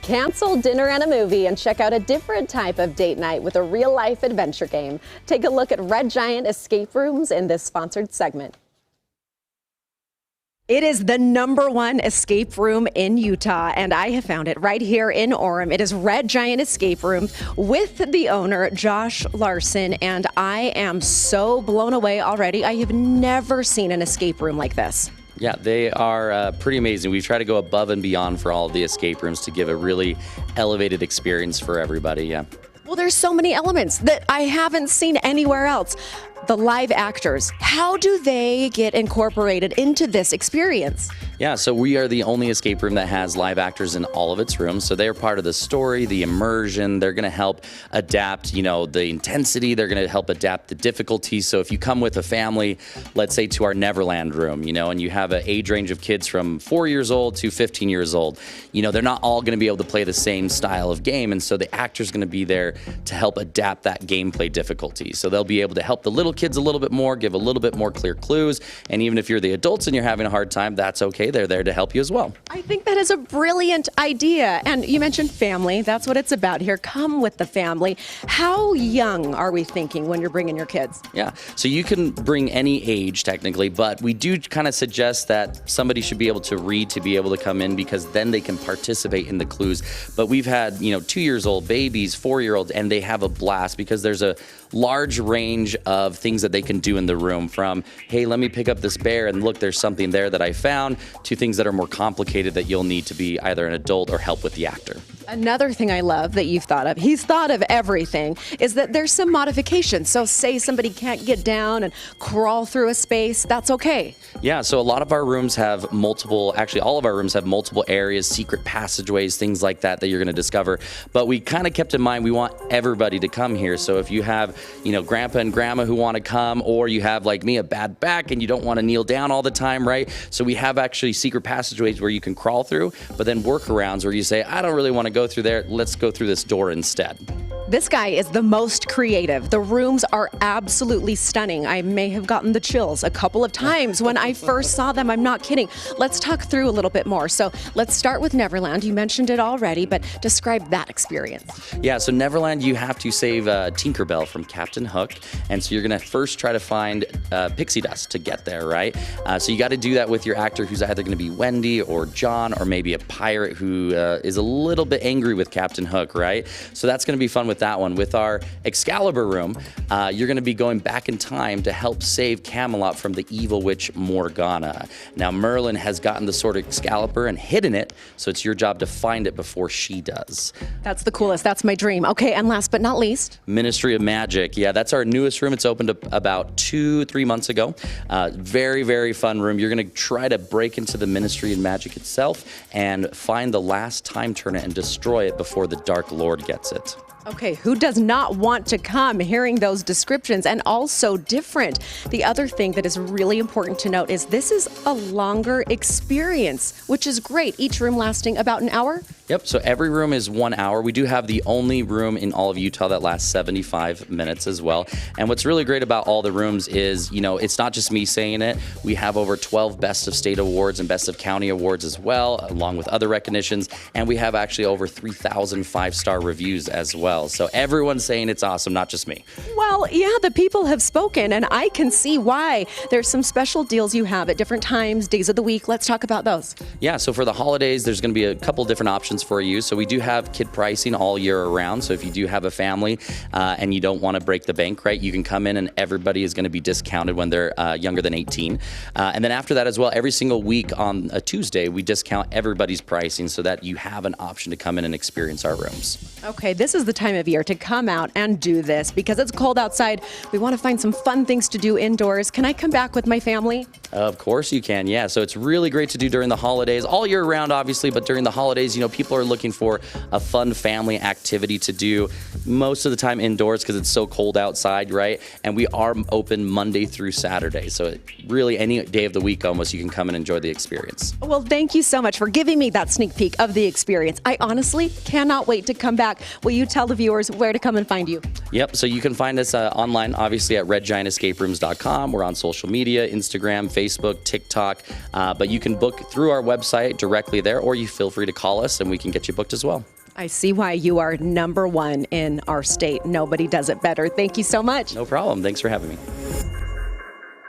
Cancel dinner and a movie and check out a different type of date night with a real-life adventure game. Take a look at Red Giant escape rooms in this sponsored segment. It is the #1 escape room in Utah, and I have found it right here in Orem. It is Red Giant Escape Room with the owner, Josh Larson, and I am so blown away already. I have never seen an escape room like this. Yeah, they are pretty amazing. We try to go above and beyond for all of the escape rooms to give a really elevated experience for everybody, yeah. Well, there's so many elements that I haven't seen anywhere else. The live actors, how do they get incorporated into this experience? Yeah, so we are the only escape room that has live actors in all of its rooms. So they're part of the story, the immersion. They're going to help adapt, the intensity. They're going to help adapt the difficulty. So if you come with a family, let's say to our Neverland room, and you have an age range of kids from 4 years old to 15 years old, they're not all going to be able to play the same style of game. And so the actor's going to be there to help adapt that gameplay difficulty. So they'll be able to help the little kids a little bit more, give a little bit more clear clues. And even if you're the adults and you're having a hard time, that's okay. They're there to help you as well. I think that is a brilliant idea. And you mentioned family. That's what it's about here. Come with the family. How young are we thinking when you're bringing your kids? Yeah, so you can bring any age technically, but we do kind of suggest that somebody should be able to read to be able to come in, because then they can participate in the clues. But we've had, 2-year-old babies, 4-year-olds, and they have a blast because there's a large range of things that they can do in the room, from, hey, let me pick up this bear and look, there's something there that I found, to things that are more complicated that you'll need to be either an adult or help with the actor. Another thing I love that you've thought of, he's thought of everything, is that there's some modifications. So say somebody can't get down and crawl through a space, that's okay. Yeah, so a lot of our rooms have actually all of our rooms have multiple areas, secret passageways, things like that you're going to discover. But we kind of kept in mind, we want everybody to come here. So if you have, grandpa and grandma who want to come, or you have, like me, a bad back and you don't want to kneel down all the time, right? So we have actually secret passageways where you can crawl through, but then workarounds where you say, I don't really want to go through there, let's go through this door instead. This guy is the most creative. The rooms are absolutely stunning. I may have gotten the chills a couple of times when I first saw them. I'm not kidding. Let's talk through a little bit more. So let's start with Neverland. You mentioned it already, but describe that experience. Yeah, so Neverland, you have to save Tinkerbell from Captain Hook. And so you're going to first try to find pixie dust to get there, right? So you got to do that with your actor, who's either going to be Wendy or John, or maybe a pirate who is a little bit angry with Captain Hook, right? So that's going to be fun with that one. With our Excalibur room, you're going to be going back in time to help save Camelot from the evil witch Morgana. Now, Merlin has gotten the sword Excalibur and hidden it, so it's your job to find it before she does. That's the coolest. That's my dream. Okay, and last but not least, Ministry of Magic. Yeah, that's our newest room. It's opened up about 2-3 months ago. Very, very fun room. You're going to try to break into the Ministry of Magic itself and find the last time turner and destroy it before the Dark Lord gets it. Okay, who does not want to come hearing those descriptions, and also different? The other thing that is really important to note is this is a longer experience, which is great. Each room lasting about an hour? Yep, so every room is 1 hour. We do have the only room in all of Utah that lasts 75 minutes as well. And what's really great about all the rooms is, it's not just me saying it. We have over 12 Best of State awards and Best of County awards as well, along with other recognitions. And we have actually over 3,000 5-star reviews as well. So everyone's saying it's awesome, not just me. Well, yeah, the people have spoken, and I can see why. There's some special deals you have at different times, days of the week. Let's talk about those. Yeah, so for the holidays, there's going to be a couple different options for you. So we do have kid pricing all year around. So if you do have a family and you don't want to break the bank, right, you can come in and everybody is going to be discounted when they're younger than 18. And then after that as well, every single week on a Tuesday, we discount everybody's pricing so that you have an option to come in and experience our rooms. Okay, this is the time of year to come out and do this because it's cold outside. We want to find some fun things to do indoors. Can I come back with my family? Of course you can, yeah. So it's really great to do during the holidays, all year round, obviously, but during the holidays, people are looking for a fun family activity to do most of the time indoors because it's so cold outside, right? And we are open Monday through Saturday. So really any day of the week almost, you can come and enjoy the experience. Well, thank you so much for giving me that sneak peek of the experience. I honestly cannot wait to come back. Will you tell the viewers where to come and find you? Yep, so you can find us online, obviously, at redgiantescaperooms.com. We're on social media, Instagram, Facebook, TikTok, but you can book through our website directly there, or you feel free to call us and we can get you booked as well. I see why you are number one in our state. Nobody does it better. Thank you so much. No problem. Thanks for having me.